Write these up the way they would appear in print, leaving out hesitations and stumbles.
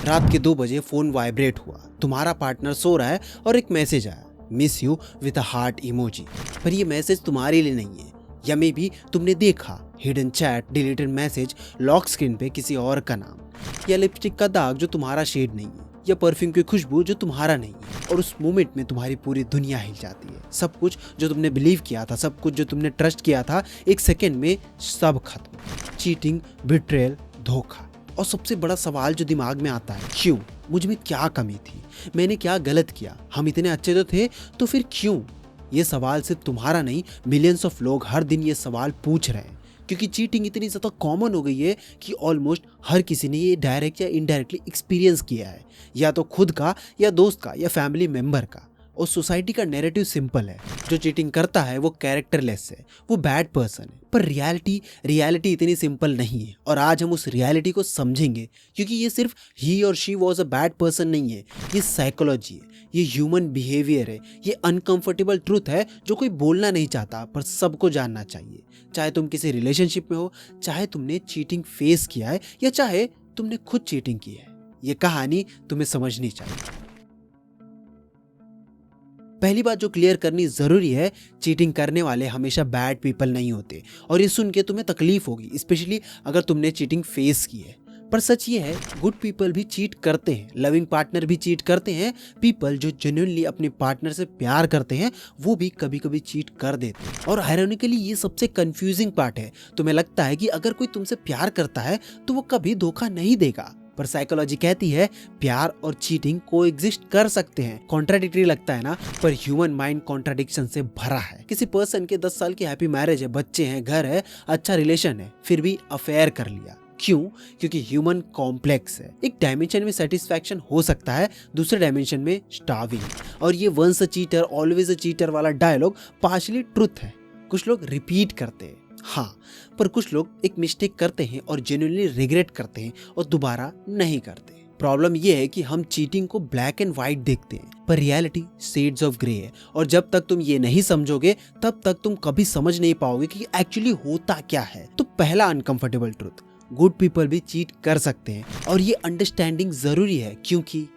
रात के 2 बजे फोन वाइब्रेट हुआ, तुम्हारा पार्टनर सो रहा है और एक मैसेज आया, miss you with a heart emoji. पर ये मैसेज तुम्हारे लिए नहीं है, या मे भी तुमने देखा hidden chat, deleted message, lock screen पे किसी और का नाम, या लिपस्टिक का दाग जो तुम्हारा शेड नहीं है, या परफ्यूम की खुशबू जो तुम्हारा नहीं है। और उस मोमेंट में तुम्हारी पूरी दुनिया हिल जाती है। सब कुछ जो तुमने बिलीव किया था, सब कुछ जो तुमने ट्रस्ट किया था, एक सेकेंड में सब खत्म। चीटिंग, बिट्रेयल, धोखा। और सबसे बड़ा सवाल जो दिमाग में आता है, क्यों? मुझ में क्या कमी थी? मैंने क्या गलत किया? हम इतने अच्छे तो थे, तो फिर क्यों? ये सवाल सिर्फ तुम्हारा नहीं, मिलियंस ऑफ लोग हर दिन ये सवाल पूछ रहे हैं। क्योंकि चीटिंग इतनी ज़्यादा कॉमन हो गई है कि ऑलमोस्ट हर किसी ने ये डायरेक्ट या इनडायरेक्टली एक्सपीरियंस किया है, या तो खुद का, या दोस्त का, या फैमिली मेंबर का। और सोसाइटी का नैरेटिव सिंपल है, जो चीटिंग करता है वो कैरेक्टरलेस है, वो बैड पर्सन है। पर रियलिटी इतनी सिंपल नहीं है। और आज हम उस रियलिटी को समझेंगे, क्योंकि ये सिर्फ ही और she was a bad person नहीं है, ये साइकोलॉजी है, ये ह्यूमन बिहेवियर है, ये अनकंफर्टेबल ट्रूथ है जो कोई बोलना नहीं चाहता पर सबको जानना चाहिए। चाहे तुम किसी रिलेशनशिप में हो, चाहे तुमने चीटिंग फेस किया है, या चाहे तुमने खुद चीटिंग की है, ये कहानी तुम्हें समझनी चाहिए। पहली बात जो क्लियर करनी जरूरी है, चीटिंग करने वाले हमेशा बैड पीपल नहीं होते। और ये सुन के तुम्हें तकलीफ होगी, स्पेशली अगर तुमने चीटिंग फेस की है। पर सच ये है, गुड पीपल भी चीट करते हैं, लविंग पार्टनर भी चीट करते हैं, पीपल जो जेन्युइनली अपने पार्टनर से प्यार करते हैं वो भी कभी कभी चीट कर देते हैं। और आयरॉनिकली ये सबसे कंफ्यूजिंग पार्ट है। तुम्हें लगता है कि अगर कोई तुमसे प्यार करता है तो वो कभी धोखा नहीं देगा, पर साइकोलॉजी कहती है प्यार और चीटिंग को एग्जिस्ट कर सकते हैं। कॉन्ट्राडिक्टरी लगता है ना, पर ह्यूमन माइंड कॉन्ट्राडिक्शन से भरा है। किसी पर्सन के 10 साल की हैप्पी मैरिज है, बच्चे हैं, घर है, अच्छा रिलेशन है, फिर भी अफेयर कर लिया। क्यों? क्योंकि ह्यूमन कॉम्प्लेक्स है। एक डायमेंशन में सेटिस्फैक्शन हो सकता है, दूसरे डायमेंशन में स्टार्विंग। और ये once a cheater always a cheater वाला डायलॉग पार्शियली ट्रुथ है। कुछ लोग रिपीट करते हैं, हाँ, पर कुछ लोग एक मिस्टेक करते हैं और जेन्युइनली रिग्रेट करते हैं और दोबारा नहीं करते। प्रॉब्लम यह है कि हम चीटिंग को ब्लैक एंड व्हाइट देखते हैं, पर रियलिटी शेड्स ऑफ ग्रे है। और जब तक तुम ये नहीं समझोगे, तब तक तुम कभी समझ नहीं पाओगे कि एक्चुअली होता क्या है। तो पहला अनकंफर्टेबल ट्रुथ, गुड पीपल भी चीट कर सकते हैं। और ये अंडरस्टैंडिंग जरूरी है, क्योंकि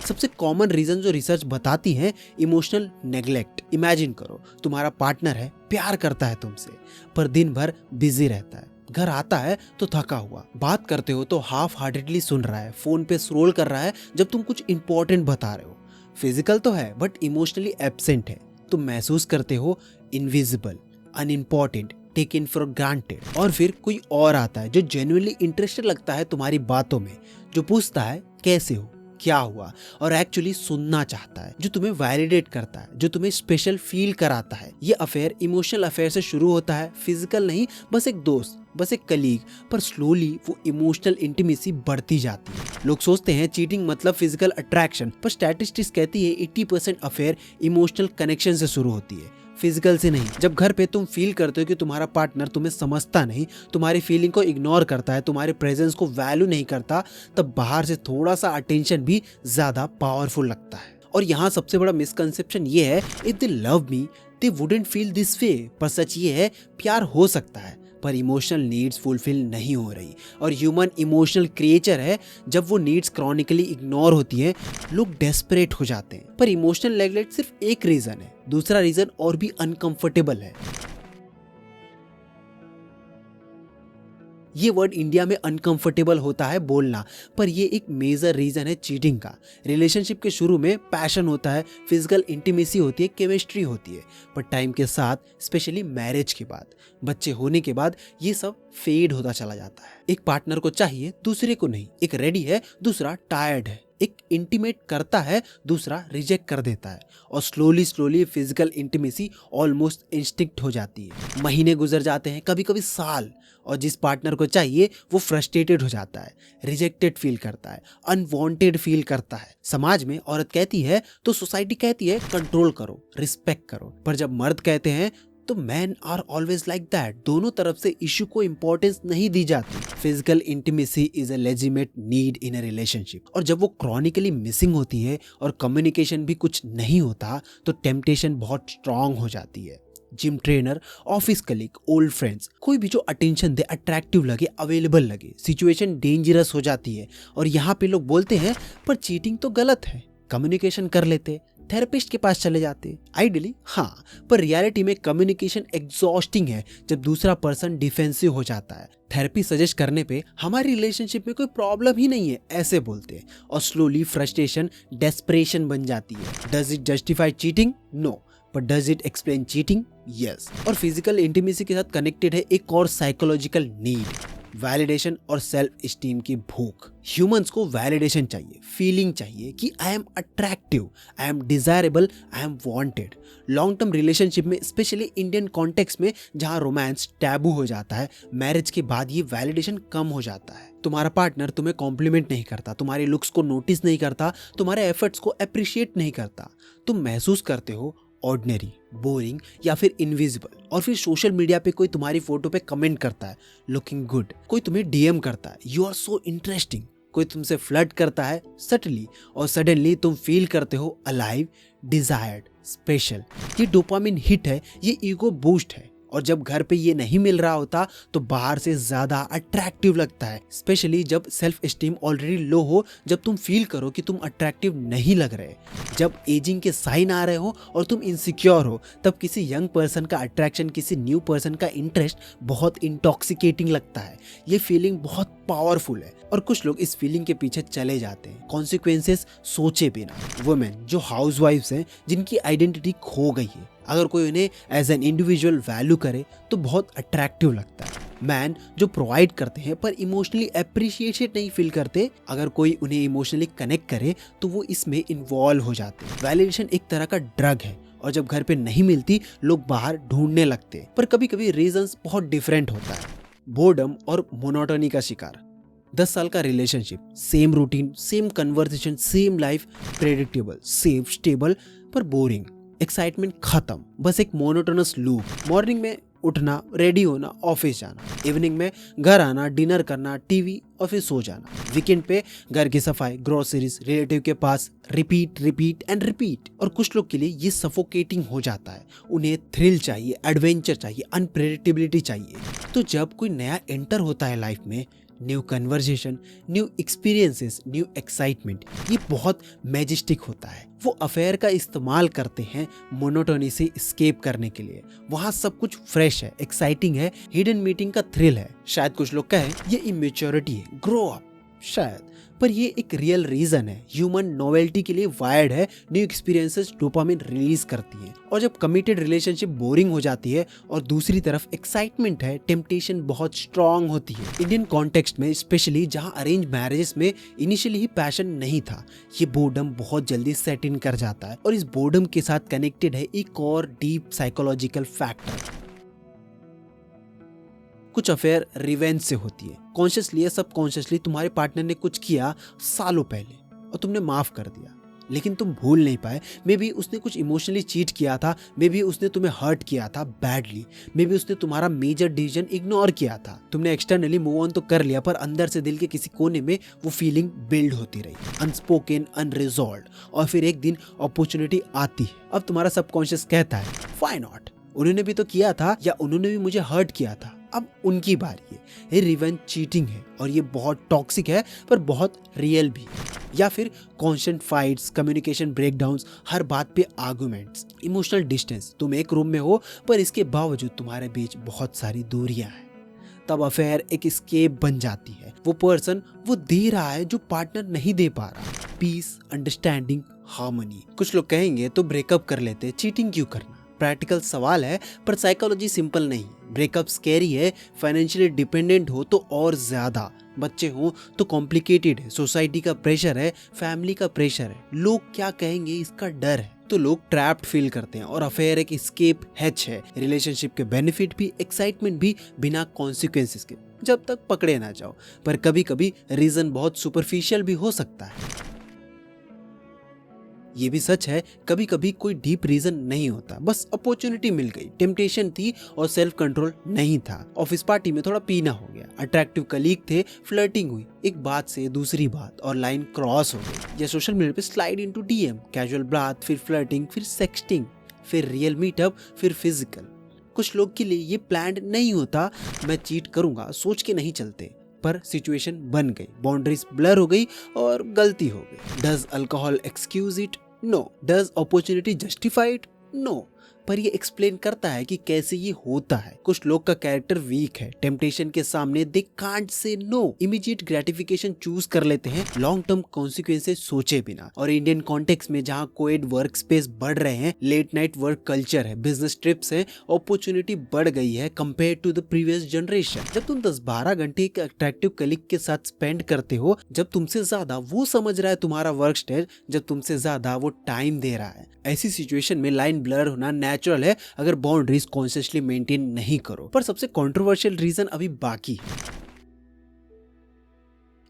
सबसे कॉमन रीजन जो रिसर्च बताती है, इमोशनल नेग्लेक्ट। इमेजिन करो, तुम्हारा पार्टनर है, प्यार करता है तुमसे, पर दिन भर बिजी रहता है, घर आता है तो थका हुआ, बात करते हो तो हाफ हार्टेडली सुन रहा है, फोन पे स्क्रॉल कर रहा है जब तुम कुछ इंपॉर्टेंट बता रहे हो। फिजिकल तो है बट इमोशनली एब्सेंट है। तुम महसूस करते हो invisible, unimportant, taken for granted. और फिर कोई और आता है जो जेन्युइनली इंटरेस्टेड लगता है तुम्हारी बातों में, जो पूछता है कैसे हो, क्या हुआ, और एक्चुअली सुनना चाहता है, जो तुम्हें वैलिडेट करता है, जो तुम्हें स्पेशल फील कराता है। ये अफेयर इमोशनल अफेयर से शुरू होता है, फिजिकल नहीं, बस एक दोस्त, बस एक कलीग, पर स्लोली वो इमोशनल इंटीमेसी बढ़ती जाती है। लोग सोचते हैं चीटिंग मतलब फिजिकल अट्रैक्शन, पर स्टैटिस्टिक्स कहती है 80% अफेयर इमोशनल कनेक्शन से शुरू होती है, फिजिकल से नहीं। जब घर पे तुम फील करते हो कि तुम्हारा पार्टनर तुम्हें समझता नहीं, तुम्हारी फीलिंग को इग्नोर करता है, तुम्हारे प्रेजेंस को वैल्यू नहीं करता, तब बाहर से थोड़ा सा अटेंशन भी ज्यादा पावरफुल लगता है। और यहाँ सबसे बड़ा मिसकंसेप्शन ये है, if they love me they wouldn't feel this way. पर सच ये है, प्यार हो सकता है पर इमोशनल नीड्स फुलफिल नहीं हो रही। और ह्यूमन इमोशनल क्रिएचर है, जब वो नीड्स क्रॉनिकली इग्नोर होती हैं, लोग डेस्परेट हो जाते हैं। पर इमोशनल नेगलेक्ट सिर्फ एक रीजन है, दूसरा रीजन और भी अनकंफर्टेबल है। ये वर्ड इंडिया में अनकंफर्टेबल होता है बोलना, पर ये एक मेजर रीजन है चीटिंग का। रिलेशनशिप के शुरू में पैशन होता है, फिजिकल इंटीमेसी होती है, केमिस्ट्री होती है, पर टाइम के साथ, स्पेशली मैरिज के बाद, बच्चे होने के बाद, ये सब फेड होता चला जाता है। एक पार्टनर को चाहिए, दूसरे को नहीं। एक रेडी है, दूसरा टायर्ड है। एक इंटीमेट करता है, दूसरा रिजेक्ट कर देता है। और slowly physical intimacy almost instinct हो जाती है। महीने गुजर जाते हैं, कभी कभी साल, और जिस पार्टनर को चाहिए वो फ्रस्ट्रेटेड हो जाता है, रिजेक्टेड फील करता है, अनवांटेड फील करता है। समाज में औरत कहती है तो सोसाइटी कहती है कंट्रोल करो, रिस्पेक्ट करो। पर जब मर्द कहते हैं तो man are always like that. दोनों तरफ से इश्यू को इंपॉर्टेंस नहीं दी जाती। Physical intimacy is a legitimate need in a relationship, और जब वो क्रॉनिकली मिसिंग होती है और कम्युनिकेशन भी कुछ नहीं होता, तो टेम्पटेशन बहुत स्ट्रांग हो जाती है। Gym trainer, office colleague, old friends, कोई भी जो अटेंशन दे, अट्रैक्टिव लगे, अवेलेबल लगे। सिचुएशन डेंजरस हो जाती है और यहाँ पे लोग बोलते हैं पर चीटिंग तो गलत है, कम्युनिकेशन कर लेते, थेरेपिस्ट के पास चले जाते। आइडियली हाँ, पर रियलिटी में कम्युनिकेशन एग्जॉस्टिंग है जब दूसरा पर्सन डिफेंसिव हो जाता है। थेरेपी सजेस्ट करने पे हमारी रिलेशनशिप में कोई प्रॉब्लम ही नहीं है ऐसे बोलते हैं और स्लोली फ्रस्ट्रेशन डेस्परेशन बन जाती है। Does it justify cheating? No, but does it explain cheating? Yes. और फिजिकल इंटीमेसी के साथ कनेक्टेड है एक और साइकोलॉजिकल नीड, वैलिडेशन और सेल्फ स्टीम की भूख। ह्यूमंस को वैलिडेशन चाहिए, फीलिंग चाहिए कि I am attractive, I am desirable, I am wanted. Long term relationship में, स्पेशली इंडियन कॉन्टेक्स्ट में जहां रोमांस टैबू हो जाता है, मैरिज के बाद ये वैलिडेशन कम हो जाता है। तुम्हारा पार्टनर तुम्हें कॉम्प्लीमेंट नहीं करता, तुम्हारे लुक्स को नोटिस नहीं करता, तुम्हारे एफर्ट्स को अप्रिशिएट नहीं करता, तुम महसूस करते हो ऑर्डिनरी, बोरिंग या फिर इनविजिबल। और फिर सोशल मीडिया पे कोई तुम्हारी फोटो पे कमेंट करता है लुकिंग गुड, कोई तुम्हें डीएम करता है यू आर सो इंटरेस्टिंग, कोई तुमसे फ्लर्ट करता है सटली, और सडनली तुम फील करते हो अलाइव, डिजायर्ड, स्पेशल। ये डोपामिन हिट है, ये ईगो बूस्ट है। और जब घर पे ये नहीं मिल रहा होता तो बाहर से ज्यादा अट्रैक्टिव लगता है, स्पेशली जब सेल्फ एस्टीम ऑलरेडी लो हो, जब तुम फील करो कि तुम अट्रैक्टिव नहीं लग रहे, जब एजिंग के साइन आ रहे हो और तुम इनसिक्योर हो, तब किसी यंग पर्सन का अट्रैक्शन, किसी न्यू पर्सन का इंटरेस्ट बहुत इंटॉक्सिकेटिंग लगता है। ये फीलिंग बहुत पावरफुल है और कुछ लोग इस फीलिंग के पीछे चले जाते हैं कॉन्सिक्वेंसेस सोचे बिना। वुमेन जो हाउसवाइफ्स हैं, जिनकी आइडेंटिटी खो गई है, अगर कोई उन्हें एज एन इंडिविजुअल वैल्यू करे तो बहुत अट्रैक्टिव लगता है। मैन जो प्रोवाइड करते हैं पर इमोशनली अप्रिशिएटेड नहीं फील करते, अगर कोई उन्हें इमोशनली कनेक्ट करे तो वो इसमें इन्वॉल्व हो जाते हैं। वैलिडेशन एक तरह का ड्रग है और जब घर पे नहीं मिलती लोग बाहर ढूंढने लगते हैं, पर कभी कभी रीजंस बहुत डिफरेंट होता है। बोर्डम और मोनोटोनी का शिकार, 10 साल का relationship, same routine, same conversation, same life, predictable, safe, stable, पर बोरिंग। एक्साइटमेंट खत्म, बस एक मोनोटोनस लूप। मॉर्निंग में उठना, रेडी होना, ऑफिस जाना, इवनिंग में घर आना, डिनर करना, टीवी और फिर सो जाना। वीकेंड पे घर की सफाई, ग्रोसरीज, रिलेटिव के पास, रिपीट रिपीट एंड रिपीट। और कुछ लोग के लिए ये सफोकेटिंग हो जाता है, उन्हें थ्रिल चाहिए, एडवेंचर चाहिए, अनप्रेडिक्टेबिलिटी चाहिए। तो जब कोई नया एंटर होता है लाइफ में, new conversation, new experiences, new excitement, ये बहुत मैजेस्टिक होता है। वो अफेयर का इस्तेमाल करते हैं मोनोटोनी से एस्केप करने के लिए। वहाँ सब कुछ फ्रेश है, एक्साइटिंग है, हिडन मीटिंग का थ्रिल है। शायद कुछ लोग कहें ये इमेच्योरिटी है, ग्रो अप, शायद, पर ये एक रियल रीजन है। ह्यूमन नोवेल्टी के लिए वायर्ड है, न्यू एक्सपीरियंसेस डोपामिन रिलीज करती है। और जब कमिटेड रिलेशनशिप बोरिंग हो जाती है और दूसरी तरफ एक्साइटमेंट है, टेम्पटेशन बहुत स्ट्रांग होती है। इंडियन कॉन्टेक्स्ट में स्पेशली, जहां अरेंज मैरिजेस में इनिशियली ही पैशन नहीं था, ये बोर्डम बहुत जल्दी सेट इन कर जाता है। और इस बोर्डम के साथ कनेक्टेड है एक और डीप साइकोलॉजिकल फैक्टर। कुछ अफेयर रिवेंज से होती है, कॉन्शियसली या सबकॉन्शियसली तुम्हारे पार्टनर ने कुछ किया सालों पहले और तुमने माफ कर दिया, लेकिन तुम भूल नहीं पाए। मे बी उसने कुछ इमोशनली चीट किया था, मे बी उसने तुम्हें हर्ट किया था बैडली, मे बी उसने तुम्हारा मेजर डिसीजन इग्नोर किया था। तुमने एक्सटर्नली मूव ऑन तो कर लिया, पर अंदर से दिल के किसी कोने में वो फीलिंग बिल्ड होती रही, अनस्पोकन, अनरिजॉल्व्ड। और फिर एक दिन अपॉर्चुनिटी आती है, अब तुम्हारा सबकॉन्शियस कहता है व्हाई नॉट, उन्होंने भी तो किया था या उन्होंने भी मुझे हर्ट किया था, अब उनकी बारी है। ये रिवेंज चीटिंग है और ये बहुत टॉक्सिक है पर बहुत रियल भी है। या फिर कॉन्स्टेंट फाइट्स, कम्युनिकेशन ब्रेकडाउन्स, हर बात पे आर्गुमेंट्स, इमोशनल डिस्टेंस। तुम एक रूम में हो पर इसके बावजूद तुम्हारे बीच बहुत सारी दूरियां हैं। तब अफेयर एक एस्केप बन जाती है। वो पर्सन वो दे रहा है जो पार्टनर नहीं दे पा रहा, पीस, अंडरस्टैंडिंग, हार्मनी। कुछ लोग कहेंगे तो ब्रेकअप कर लेते, चीटिंग क्यों करना? प्रैक्टिकल सवाल है पर साइकोलॉजी सिंपल नहीं। ब्रेकअप स्कैरी है, फाइनेंशियली डिपेंडेंट हो तो और ज्यादा, बच्चे हो तो कॉम्प्लिकेटेड है, सोसाइटी का प्रेशर है, फैमिली का प्रेशर है, लोग क्या कहेंगे इसका डर है, तो लोग ट्रैप्ड फील करते हैं। और अफेयर एक एस्केप हैच है, रिलेशनशिप के बेनिफिट भी, एक्साइटमेंट भी, बिना कॉन्सिक्वेंसेस के, जब तक पकड़े ना जाओ। पर कभी कभी रीजन बहुत सुपरफिशियल भी हो सकता है। ये भी सच है, कभी कभी कोई डीप रीजन नहीं होता, बस अपॉर्चुनिटी मिल गई, टेम्पटेशन थी और सेल्फ कंट्रोल नहीं था। ऑफिस पार्टी में थोड़ा पीना हो गया, अट्रैक्टिव कलीग थे, फ्लर्टिंग हुई, एक बात से दूसरी बात और लाइन क्रॉस हो गई। या सोशल मीडिया पे स्लाइड इनटू डीएम, कैजुअल बात, फिर फ्लर्टिंग, फिर सेक्सटिंग, फिर रियल मीटअप, फिर फिजिकल। कुछ लोग के लिए ये प्लान्ड नहीं होता, मैं चीट करूंगा सोच के नहीं चलते, पर सिचुएशन बन गई, बाउंड्रीज ब्लर हो गई और गलती हो गई। Does alcohol excuse it? No. Does opportunity justify it? No. पर ये एक्सप्लेन करता है कि कैसे ये होता है। कुछ लोग का कैरेक्टर वीक है, टेम्पटेशन के सामने they can't say no, immediate gratification choose कर लेते हैं लॉन्ग टर्म कॉन्सिक्वेंसेस सोचे बिना। और इंडियन कॉन्टेक्स्ट में जहाँ कोएड वर्क स्पेस बढ़ रहे हैं, लेट नाइट वर्क कल्चर है, बिजनेस ट्रिप्स है, अपॉर्चुनिटी बढ़ गई है compare to the previous generation. जब तुम 10-12 घंटे एक अट्रैक्टिव कलीग के साथ स्पेंड करते हो, जब तुमसे ज्यादा वो समझ रहा है तुम्हारा वर्क स्टेज, जब तुमसे ज्यादा वो टाइम दे रहा है, ऐसी सिचुएशन में लाइन ब्लर होना नेचुरल है अगर बाउंड्रीज कॉन्शियसली मेंटेन नहीं करो। पर सबसे कंट्रोवर्शियल रीजन अभी बाकी है।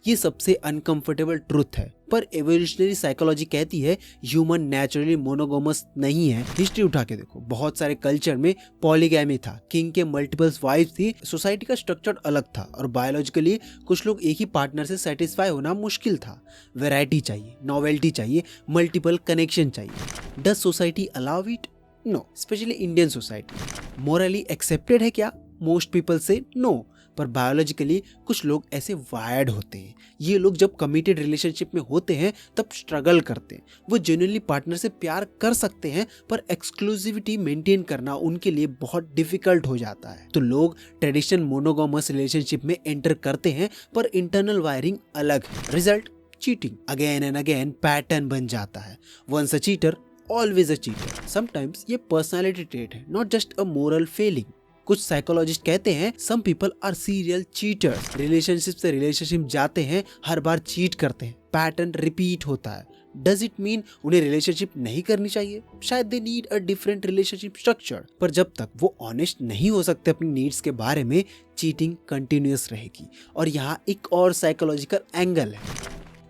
ये सबसे अनकंफर्टेबल ट्रुथ है, पर एवोल्यूशनरी साइकोलॉजी कहती है ह्यूमन नेचुरली मोनोगोमस नहीं है। हिस्ट्री उठा के देखो, बहुत सारे कल्चर में पॉलीगैमी था, किंग के मल्टीपल्स वाइफ्स थी, सोसाइटी का स्ट्रक्चर अलग था और बायोलॉजिकली कुछ लोग एक ही पार्टनर से सेटिस्फाई होना मुश्किल था। वैरायटी चाहिए, नॉवेल्टी चाहिए, मल्टीपल कनेक्शन चाहिए। Does society allow it? No, specially Indian society. Morally accepted है क्या? मोस्ट पीपल से नो। पर बायोलॉजिकली कुछ लोग ऐसे वायर्ड होते हैं। ये लोग जब कमिटेड रिलेशनशिप में होते हैं तब स्ट्रगल करते हैं। वो जेन्युइनली पार्टनर से प्यार कर सकते हैं, पर एक्सक्लूसिविटी मेंटेन करना उनके लिए बहुत डिफिकल्ट हो जाता है। तो लोग ट्रेडिशनल मोनोगामस रिलेशनशिप में एंटर करते हैं, पर इंटरनल वायरिंग अलग है। Result cheating again and again pattern बन जाता है। Once a cheater always a cheater. Sometimes ये पर्सनालिटी ट्रेट है, not just a moral failing. कुछ साइकोलॉजिस्ट कहते हैं some people are serial cheaters. Relationship से रिलेशनशिप जाते हैं, हर बार चीट करते हैं, पैटर्न रिपीट होता है। डज इट मीन उन्हें रिलेशनशिप नहीं करनी चाहिए? शायद they need a different relationship structure. पर जब तक वो ऑनेस्ट नहीं हो सकते अपनी नीड्स के बारे में, चीटिंग कंटिन्यूअस रहेगी। और यहाँ एक और साइकोलॉजिकल एंगल है,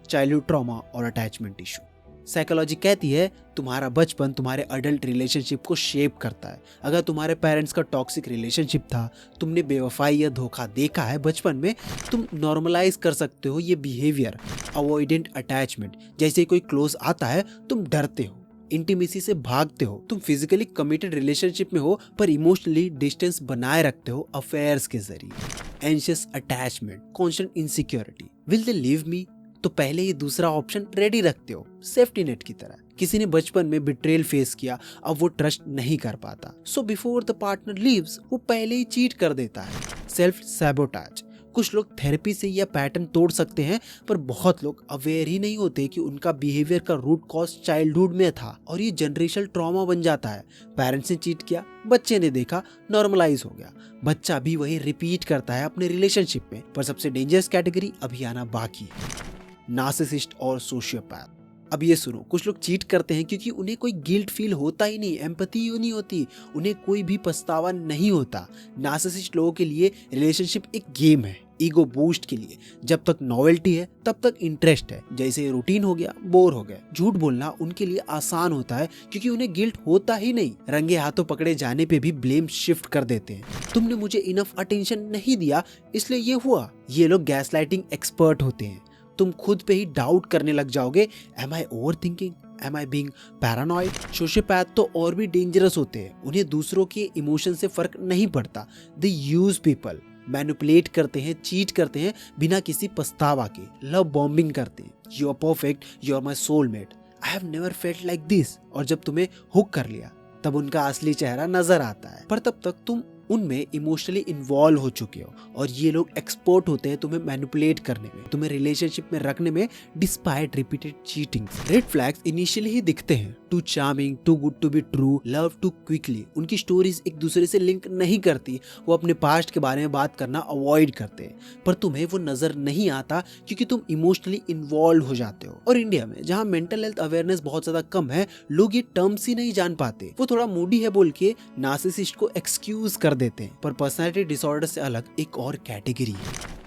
चाइल्डहुड ट्रॉमा और अटैचमेंट इशू। साइकोलॉजी कहती है तुम्हारा बचपन तुम्हारे अडल्ट रिलेशनशिप को शेप करता है। अगर तुम्हारे पेरेंट्स का टॉक्सिक रिलेशनशिप था, तुमने बेवफाई या धोखा देखा है बचपन में, तुम नॉर्मलाइज कर सकते हो ये बिहेवियर। अवॉइडेंट अटैचमेंट, जैसे कोई क्लोज आता है तुम डरते हो, इंटीमेसी से भागते हो। तुम फिजिकली कमिटेड रिलेशनशिप में हो पर इमोशनली डिस्टेंस बनाए रखते हो अफेयर्स के जरिए। Anxious attachment, constant insecurity, will they leave me? तो पहले ही दूसरा ऑप्शन रेडी रखते हो, सेफ्टी नेट की तरह। किसी ने बचपन में बिट्रेल फेस किया, अब वो ट्रस्ट नहीं कर पाता, so before the partner leaves वो पहले ही चीट कर देता है। सेल्फ सैबोटाज, कुछ लोग थेरेपी से यह पैटर्न तोड़ सकते हैं, पर बहुत लोग अवेयर ही नहीं होते कि उनका बिहेवियर का रूट कॉज चाइल्डहुड में था और ये जनरेशनल ट्रॉमा बन जाता है। पेरेंट्स ने चीट किया, बच्चे ने देखा, नॉर्मलाइज हो गया, बच्चा भी वही रिपीट करता है अपने रिलेशनशिप में। पर सबसे डेंजरस कैटेगरी अभी आना बाकी है, नार्सिसिस्ट और सोशियोपैथ। अब ये सुनो, कुछ लोग चीट करते हैं क्योंकि उन्हें कोई गिल्ट फील होता ही नहीं, एम्पैथी ही नहीं होती, उन्हें कोई भी पछतावा नहीं होता। नार्सिसिस्ट लोगों के लिए रिलेशनशिप एक गेम है, ईगो बूस्ट के लिए। जब तक नॉवेल्टी है तब तक इंटरेस्ट है, जैसे रूटीन हो गया बोर हो गया। झूठ बोलना उनके लिए आसान होता है क्योंकि उन्हें गिल्ट होता ही नहीं। रंगे हाथों पकड़े जाने पे भी ब्लेम शिफ्ट कर देते हैं, तुमने मुझे इनफ अटेंशन नहीं दिया इसलिए ये हुआ। ये लोग गैसलाइटिंग एक्सपर्ट होते हैं। तुम खुद पे ही डाउट करने लग जाओगे, am I overthinking, am I being paranoid. Sociopath तो और भी डेंजरस होते हैं, उन्हें दूसरों के इमोशन से फर्क नहीं पड़ता। दे यूज पीपल, मैनिपुलेट करते हैं, चीट करते हैं बिना किसी पछतावा के, लव बॉम्बिंग करते हैं। You are perfect, you are my soulmate, I have never felt like this. और जब तुम्हें हुक कर लिया तब उनका असली चेहरा नजर आता है, पर तब तक तुम उनमें इमोशनली इन्वॉल्व हो चुके हो। और ये लोग एक्सपर्ट होते हैं तुम्हें मैनिपुलेट करने में, तुम्हें रिलेशनशिप में रखने में, despite repeated cheating. Red flags initially ही दिखते हैं, too charming, too good to be true, love too quickly. उनकी स्टोरीज एक दूसरे से लिंक नहीं करती, वो अपने पास्ट के बारे में बात करना अवॉइड करते हैं। पर तुम्हें वो नजर नहीं आता क्योंकि तुम इमोशनली इन्वॉल्व हो जाते हो। और इंडिया में जहाँ मेंटल हेल्थ अवेयरनेस बहुत ज्यादा कम है, लोग ये टर्म्स ही नहीं जान पाते। वो थोड़ा मूडी है बोल के नार्सिसिस्ट को एक्सक्यूज कर देते हैं। पर पर्सनालिटी डिसऑर्डर से अलग एक और कैटेगरी है।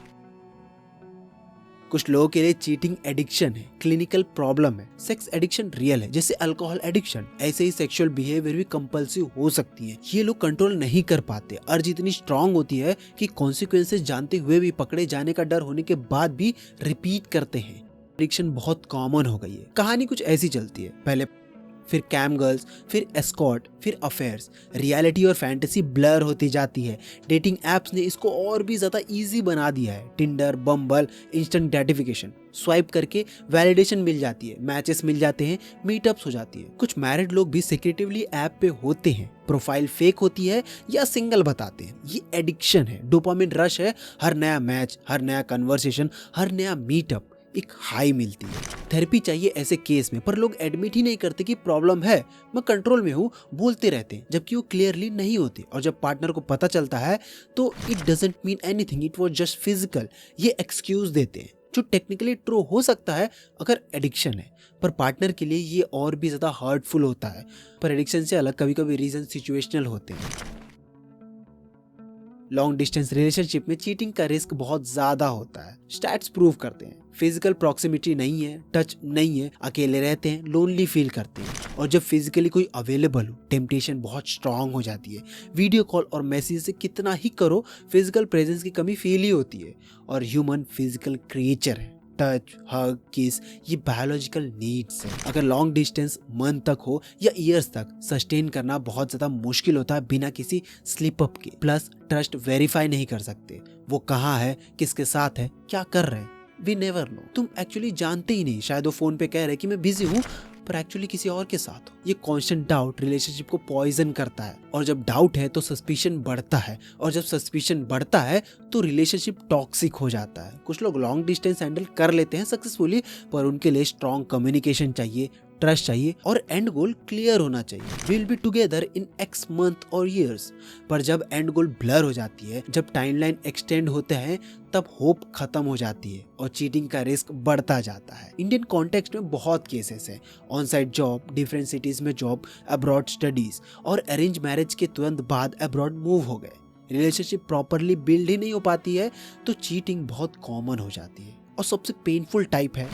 कुछ लोगों के लिए चीटिंग एडिक्शन है, क्लिनिकल प्रॉब्लम है। सेक्स एडिक्शन रियल है, जैसे अल्कोहल एडिक्शन। ऐसे ही सेक्सुअल बिहेवियर भी कंपल्सिव हो सकती है। ये लोग कंट्रोल नहीं कर पाते, अर्ज इतनी स्ट्रांग होती है कि कॉन्सिक्वेंसेस जानते हुए भी, पकड़े जाने का डर होने के बाद भी रिपीट करते हैं। एडिक्शन बहुत कॉमन हो गई है। कहानी कुछ ऐसी चलती है, पहले फिर कैम गर्ल्स, फिर एस्कॉर्ट, फिर अफेयर्स। रियलिटी और फैंटेसी ब्लर होती जाती है। डेटिंग एप्स ने इसको और भी ज्यादा इजी बना दिया है। टिंडर, बम्बल, इंस्टेंट ग्रेटिफिकेशन, स्वाइप करके वैलिडेशन मिल जाती है, मैचेस मिल जाते हैं, मीटअप्स हो जाती है। कुछ मैरिड लोग भी सिक्रेटिवली ऐप पे होते हैं, प्रोफाइल फेक होती है या सिंगल बताते हैं। ये एडिक्शन है, डोपामिन रश है। हर नया मैच, हर नया कन्वर्सेशन, हर नया मीटअप एक हाई मिलती है। थेरेपी चाहिए ऐसे केस में, पर लोग एडमिट ही नहीं करते कि प्रॉब्लम है, मैं कंट्रोल में हूँ, बोलते रहते हैं, जबकि वो क्लियरली नहीं होते। और जब पार्टनर को पता चलता है तो it doesn't mean anything, it was just physical, ये एक्सक्यूज देते हैं, जो टेक्निकली ट्रू हो सकता है अगर एडिक्शन है, पर पार्टनर के लिए ये और भी ज्यादा हर्टफुल होता है। पर एडिक्शन से अलग कभी कभी रीजन सिचुएशनल होते हैं। लॉन्ग डिस्टेंस रिलेशनशिप में चीटिंग का रिस्क बहुत ज्यादा होता है। स्टैट्स प्रूव करते हैं, फिजिकल प्रॉक्सिमिटी नहीं है, टच नहीं है, अकेले रहते हैं, लोनली फील करते हैं। और जब फिजिकली कोई अवेलेबल हो, टेम्पटेशन बहुत स्ट्रांग हो जाती है। वीडियो कॉल और मैसेज से कितना ही करो, फिजिकल प्रेजेंस की कमी फील ही होती है। और ह्यूमन फिजिकल क्रिएचर है, टच, हग, किस, ये बायोलॉजिकल नीड्स है। अगर लॉन्ग डिस्टेंस मंथ तक हो या ईयर्स तक, सस्टेन करना बहुत ज्यादा मुश्किल होता है बिना किसी स्लिप अप के। प्लस ट्रस्ट वेरीफाई नहीं कर सकते, वो कहाँ है, किसके साथ है, क्या कर रहे हैं, वी नेवर नो। तुम एक्चुअली जानते ही नहीं, शायद वो फोन पे कह रहे कि मैं बिजी हूँ, पर एक्चुअली किसी और के साथ हो। ये कांस्टेंट डाउट रिलेशनशिप को पॉइजन करता है। और जब डाउट है तो सस्पिशन बढ़ता है, और जब सस्पिशन बढ़ता है तो रिलेशनशिप टॉक्सिक हो जाता है। कुछ लोग लॉन्ग डिस्टेंस हैंडल कर लेते हैं सक्सेसफुली, पर उनके लिए स्ट्रॉन्ग कम्युनिकेशन चाहिए, ट्रस्ट चाहिए और एंड गोल क्लियर होना चाहिए। Will be together in x month और ईयर्स। पर जब एंड गोल ब्लर हो जाती है, जब टाइमलाइन एक्सटेंड होते हैं, तब होप खत्म हो जाती है और चीटिंग का रिस्क बढ़ता जाता है। इंडियन कॉन्टेक्स्ट में बहुत केसेस हैं, on site job, different cities में जॉब, अब्रॉड स्टडीज, और अरेंज मैरिज के तुरंत बाद अब्रॉड मूव हो गए। रिलेशनशिप प्रॉपरली बिल्ड ही नहीं हो पाती है तो चीटिंग बहुत कॉमन हो जाती है। और सबसे पेनफुल टाइप है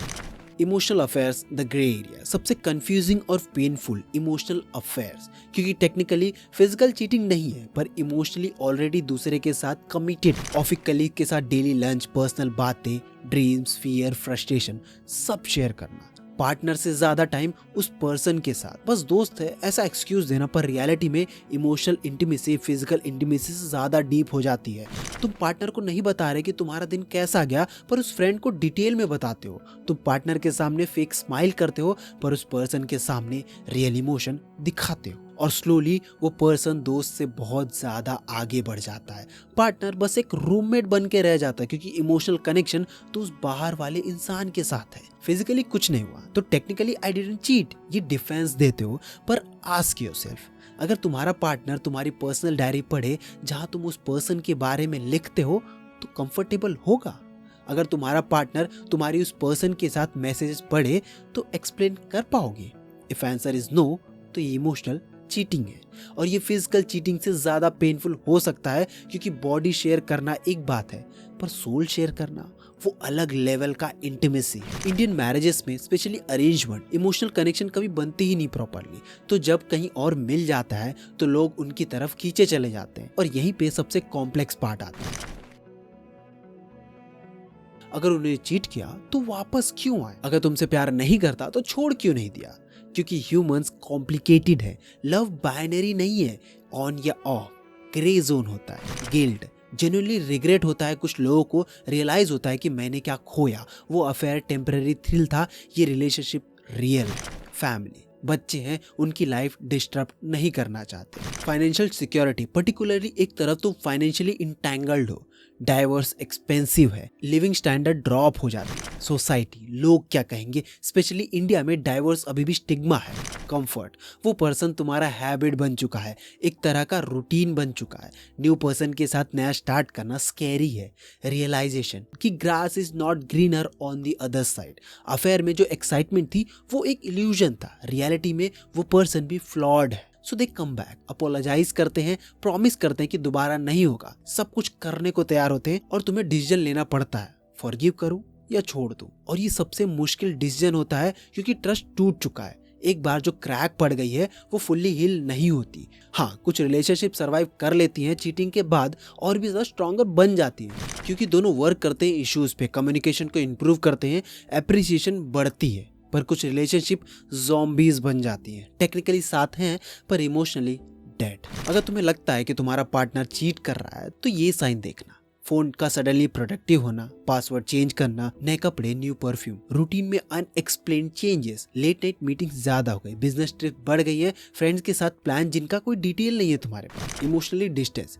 emotional affairs, the grey area. सबसे कंफ्यूजिंग और पेनफुल इमोशनल अफेयर्स, क्योंकि टेक्निकली फिजिकल चीटिंग नहीं है, पर इमोशनली ऑलरेडी दूसरे के साथ कमिटेड। ऑफिस कलीग के साथ डेली लंच, पर्सनल बातें, ड्रीम्स, फियर, फ्रस्ट्रेशन सब शेयर करना। पार्टनर से ज्यादा टाइम उस पर्सन के साथ, बस दोस्त है ऐसा एक्सक्यूज देना। पर रियलिटी में इमोशनल इंटीमेसी फिजिकल इंटीमेसी से ज्यादा डीप हो जाती है। तुम पार्टनर को नहीं बता रहे कि तुम्हारा दिन कैसा गया, पर उस फ्रेंड को डिटेल में बताते हो। तुम पार्टनर के सामने फेक स्माइल करते हो, पर उस पर्सन के सामने रियल इमोशन दिखाते हो। और स्लोली वो पर्सन दोस्त से बहुत ज्यादा आगे बढ़ जाता है। पार्टनर बस एक रूममेट बन के रह जाता है, क्योंकि इमोशनल कनेक्शन तो उस बाहर वाले इंसान के साथ है। फिजिकली कुछ नहीं हुआ तो टेक्निकली आई डिडंट चीट, ये डिफेंस देते हो। पर आस्क योरसेल्फ, अगर तुम्हारा पार्टनर तुम्हारी पर्सनल डायरी पढ़े जहां तुम उस पर्सन के बारे में लिखते हो, तो कंफर्टेबल होगा? अगर तुम्हारा पार्टनर तुम्हारी उस पर्सन के साथ मैसेजेस पढ़े तो एक्सप्लेन कर पाओगे? इफ आंसर इज नो, तो ये इमोशनल चीटिंग है। और ये फिजिकल चीटिंग से ज्यादा पेनफुल हो सकता है, क्योंकि बॉडी शेयर करना एक बात है, पर सोल शेयर करना वो अलग लेवल का इंटीमेसी है। इंडियन मैरिजेस में स्पेशली अरेंजमेंट, इमोशनल कनेक्शन कभी बनते ही नहीं प्रॉपरली। तो जब कहीं और मिल जाता है तो लोग उनकी तरफ खींचे चले जाते हैं। और यहीं पे सबसे कॉम्प्लेक्स पार्ट आता है, अगर उन्हें चीट किया तो वापस क्यों आए? अगर तुमसे प्यार नहीं करता तो छोड़ क्यों नहीं दिया? क्योंकि ह्यूमंस कॉम्प्लिकेटेड है। लव बाइनरी नहीं है, ऑन या ऑफ, ग्रे जोन होता है। गिल्ट, जेन्युइनली रिग्रेट होता है। कुछ लोगों को रियलाइज होता है कि मैंने क्या खोया। वो अफेयर टेम्पररी थ्रिल था, ये रिलेशनशिप रियल है। फैमिली, बच्चे हैं, उनकी लाइफ डिस्टर्ब नहीं करना चाहते। फाइनेंशियल सिक्योरिटी, पर्टिकुलरली एक तरफ तुम फाइनेंशियली इंटैंगल्ड हो, डाइवोर्स एक्सपेंसिव है, लिविंग स्टैंडर्ड ड्रॉप हो जाती है। सोसाइटी, लोग क्या कहेंगे, स्पेशली इंडिया में डाइवोर्स अभी भी स्टिग्मा है। कंफर्ट, वो पर्सन तुम्हारा हैबिट बन चुका है, एक तरह का रूटीन बन चुका है। न्यू पर्सन के साथ नया स्टार्ट करना स्कैरी है। रियलाइजेशन कि grass is not greener on the other side. Affair में जो एक्साइटमेंट थी वो एक इल्यूजन था, रियलिटी में वो पर्सन भी फ्लॉड है। सो दे कम बैक, अपोलोजाइज करते हैं, प्रॉमिस करते हैं कि दोबारा नहीं होगा, सब कुछ करने को तैयार होते हैं। और तुम्हें डिसीजन लेना पड़ता है, फॉरगिव करूं या छोड़ दूं। और ये सबसे मुश्किल डिसीजन होता है, क्योंकि ट्रस्ट टूट चुका है। एक बार जो क्रैक पड़ गई है वो फुल्ली हील नहीं होती। हाँ, कुछ रिलेशनशिप सर्वाइव कर लेती हैं चीटिंग के बाद, और भी ज्यादा स्ट्रॉन्गर बन जाती हैं, क्योंकि दोनों वर्क करते हैं इश्यूज पे, कम्युनिकेशन को इम्प्रूव करते हैं, एप्रिसिएशन बढ़ती है। पर कुछ रिलेशनशिप ज़ॉम्बीज बन जाती हैं। टेक्निकली साथ हैं पर इमोशनली डेड। अगर तुम्हें लगता है कि तुम्हारा पार्टनर चीट कर रहा है तो ये साइन देखना: फोन का सडनली प्रोडक्टिव होना, पासवर्ड चेंज करना, नए कपड़े, न्यू परफ्यूम, रूटीन में unexplained changes, late night meeting ज्यादा हो गई, बिजनेस ट्रिप बढ़ गई है, फ्रेंड्स के साथ प्लान जिनका कोई डिटेल नहीं है तुम्हारे पास, इमोशनली डिस्टेंस,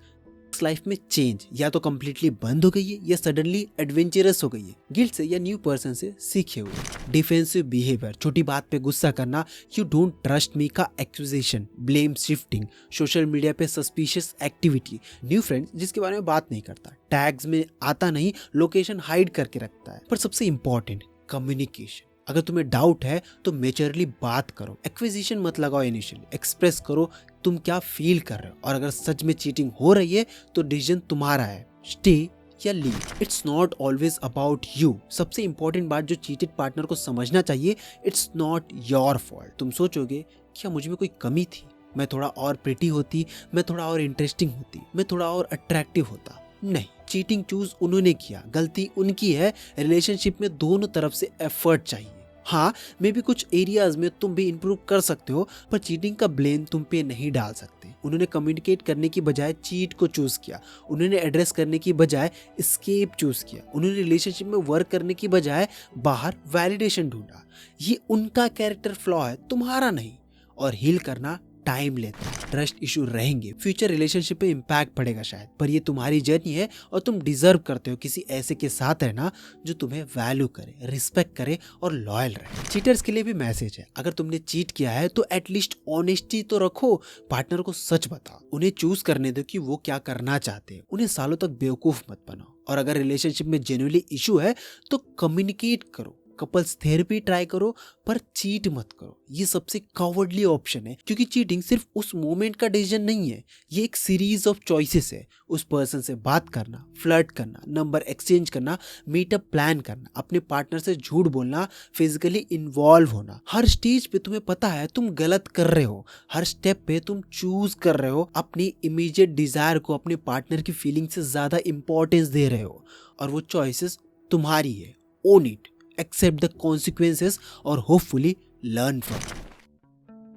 लाइफ में चेंज या तो कम्प्लीटली बंद हो गई है या सडनली एडवेंचरस हो गई है, गिल्ट से या न्यू पर्सन से सीखे हुए, डिफेंसिव बिहेवियर, छोटी बात पे गुस्सा करना, यू डोंट ट्रस्ट मी का accusation, blame shifting, social media पे सस्पिशियस एक्टिविटी, न्यू फ्रेंड्स जिसके बारे में बात नहीं करता, टैग्स में आता नहीं, लोकेशन हाइड करके रखता है। पर सबसे इंपॉर्टेंट, कम्युनिकेशन। अगर तुम्हें डाउट है तो मेच्योरली बात करो, एक्विजिशन मत लगाओ, इनिशियली एक्सप्रेस करो तुम क्या फील कर रहे हो, और अगर सच में चीटिंग हो रही है तो डिसीजन तुम्हारा है, स्टे या leave. It's not always about you. सबसे इंपॉर्टेंट बात जो चीटेड पार्टनर को समझना चाहिए, इट्स नॉट योर फॉल्ट। तुम सोचोगे क्या मुझ में कोई कमी थी, मैं थोड़ा और प्रिटी होती, मैं थोड़ा और इंटरेस्टिंग होती, मैं थोड़ा और अट्रैक्टिव होता। नहीं, चीटिंग चूज उन्होंने किया, गलती उनकी है। रिलेशनशिप में दोनों तरफ से एफर्ट चाहिए। हाँ, मे भी कुछ एरियाज में तुम भी इंप्रूव कर सकते हो, पर चीटिंग का ब्लेम तुम पे नहीं डाल सकते। उन्होंने कम्युनिकेट करने की बजाय चीट को चूज किया, उन्होंने एड्रेस करने की बजाय एस्केप चूज किया, उन्होंने रिलेशनशिप में वर्क करने की बजाय बाहर वैलिडेशन ढूंढा। ये उनका कैरेक्टर फ्लॉ है, तुम्हारा नहीं। और हील करना टाइम लेता है, ट्रस्ट इशू रहेंगे, फ्यूचर रिलेशनशिप पे इम्पैक्ट पड़ेगा शायद, पर ये तुम्हारी जर्नी है और तुम डिजर्व करते हो किसी ऐसे के साथ रहना जो तुम्हें वैल्यू करे, रिस्पेक्ट करे और लॉयल रहे। चीटर्स के लिए भी मैसेज है, अगर तुमने चीट किया है तो एटलीस्ट ऑनेस्टी तो रखो, पार्टनर को सच बताओ, उन्हें चूज करने दो कि वो क्या करना चाहते हैं, उन्हें सालों तक बेवकूफ मत बनाओ। और अगर रिलेशनशिप में जेन्युइनली इशू है तो कम्युनिकेट करो, कपल्स थेरेपी ट्राई करो, पर चीट मत करो। ये सबसे कॉवर्डली ऑप्शन है, क्योंकि चीटिंग सिर्फ उस मोमेंट का डिसीजन नहीं है, ये एक सीरीज ऑफ चॉइसेस है। उस पर्सन से बात करना, फ्लर्ट करना, नंबर एक्सचेंज करना, मीटअप प्लान करना, अपने पार्टनर से झूठ बोलना, फिजिकली इन्वॉल्व होना। हर स्टेज पे तुम्हें पता है तुम गलत कर रहे हो, हर स्टेप पे तुम चूज कर रहे हो अपनी इमीडिएट डिजायर को अपने पार्टनर की फीलिंग से ज्यादा इंपॉर्टेंस दे रहे हो, और वो चॉइसेस तुम्हारी है। Own it, accept the consequences और होपफुली लर्न फ्रॉम।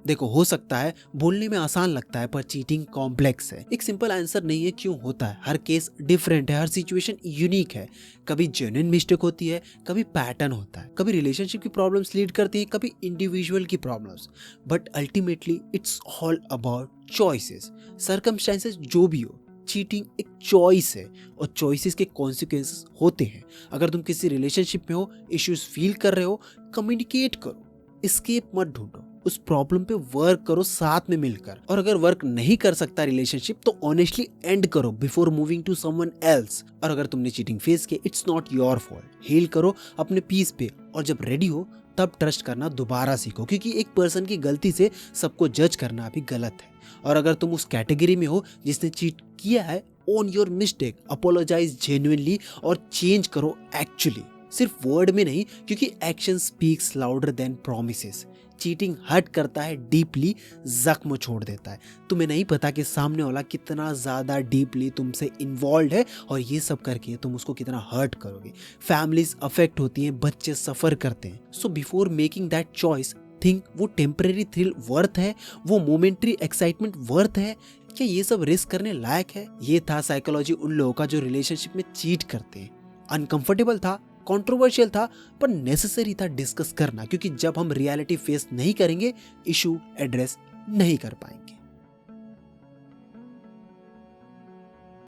देखो, हो सकता है बोलने में आसान लगता है, पर चीटिंग कॉम्प्लेक्स है। एक सिंपल आंसर नहीं है क्यों होता है, हर केस डिफरेंट है, हर सिचुएशन यूनिक है। कभी जेन्युइन मिस्टेक होती है, कभी पैटर्न होता है, कभी रिलेशनशिप की प्रॉब्लम्स लीड करती है, कभी इंडिविजुअल की problems, but ultimately it's all about choices. Circumstances जो भी हो, चीटिंग एक चॉइस है और चॉइसेस के कॉन्सिक्वेंसेस होते हैं। अगर तुम किसी रिलेशनशिप में हो, इश्यूज फील कर रहे हो, कम्युनिकेट करो, एस्केप मत ढूंढो, उस प्रॉब्लम पे वर्क करो साथ में मिलकर। और अगर वर्क नहीं कर सकता रिलेशनशिप तो ऑनेस्टली एंड करो before moving to someone else. और अगर तुमने चीटिंग फेस किया, it's not your fault, heal करो अपने पीस पे, और जब रेडी हो तब ट्रस्ट करना दोबारा सीखो, क्योंकि एक पर्सन की गलती से सबको जज करना भी गलत है। और अगर तुम उस कैटेगरी में हो जिसने चीट किया है, own your mistake, apologize genuinely और चेंज करो एक्चुअली, सिर्फ वर्ड में नहीं, क्योंकि action speaks louder than promises. Cheating hurt करता है, डीपली जख्म छोड़ देता है। तुम्हें नहीं पता कि सामने वाला कितना ज्यादा डीपली तुमसे इन्वॉल्व है, और ये सब करके तुम उसको कितना हर्ट करोगे। फैमिलीज अफेक्ट होती हैं, बच्चे सफर करते हैं। So before making that choice, think वो टेम्परेरी थ्रिल वर्थ है, वो मोमेंट्री एक्साइटमेंट वर्थ है, क्या ये सब रिस्क करने लायक है? ये था साइकोलॉजी उन लोगों का जो रिलेशनशिप में चीट करते हैं। अनकंफर्टेबल था, कंट्रोवर्शियल था, पर नेसेसरी था डिस्कस करना, क्योंकि जब हम रियलिटी फेस नहीं करेंगे, इशू एड्रेस नहीं कर पाएंगे।